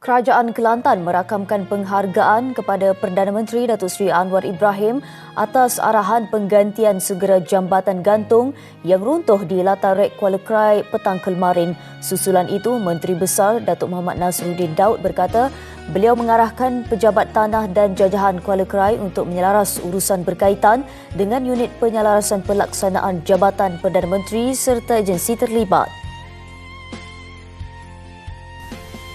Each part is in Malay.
Kerajaan Kelantan merakamkan penghargaan kepada Perdana Menteri Datuk Seri Anwar Ibrahim atas arahan penggantian segera jambatan gantung yang runtuh di Latar Kuala Krai petang kemarin. Susulan itu, Menteri Besar Datuk Muhammad Nasruddin Daud berkata beliau mengarahkan pejabat tanah dan jajahan Kuala Krai untuk menyelaras urusan berkaitan dengan unit penyelarasan pelaksanaan Jabatan Perdana Menteri serta agensi terlibat.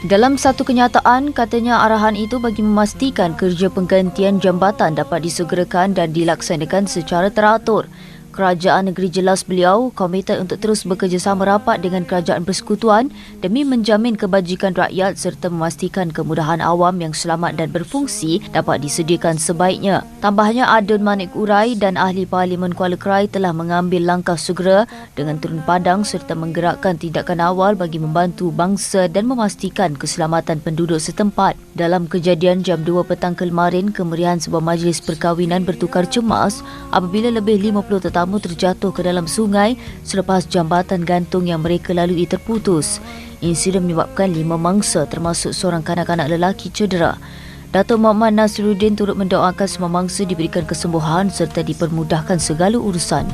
Dalam satu kenyataan, katanya arahan itu bagi memastikan kerja penggantian jambatan dapat disegerakan dan dilaksanakan secara teratur. Kerajaan negeri jelas beliau komited untuk terus bekerjasama rapat dengan kerajaan persekutuan demi menjamin kebajikan rakyat serta memastikan kemudahan awam yang selamat dan berfungsi dapat disediakan sebaiknya. Tambahnya, Adun Manik Urai dan Ahli Parlimen Kuala Krai telah mengambil langkah segera dengan turun padang serta menggerakkan tindakan awal bagi membantu bangsa dan memastikan keselamatan penduduk setempat. Dalam kejadian jam 2 petang kemarin, kemeriahan sebuah majlis perkahwinan bertukar cemas apabila lebih 50 tetamu terjatuh ke dalam sungai selepas jambatan gantung yang mereka lalui terputus. Insiden menyebabkan 5 mangsa termasuk seorang kanak-kanak lelaki cedera. Datuk Muhammad Nasruddin turut mendoakan semua mangsa diberikan kesembuhan serta dipermudahkan segala urusan.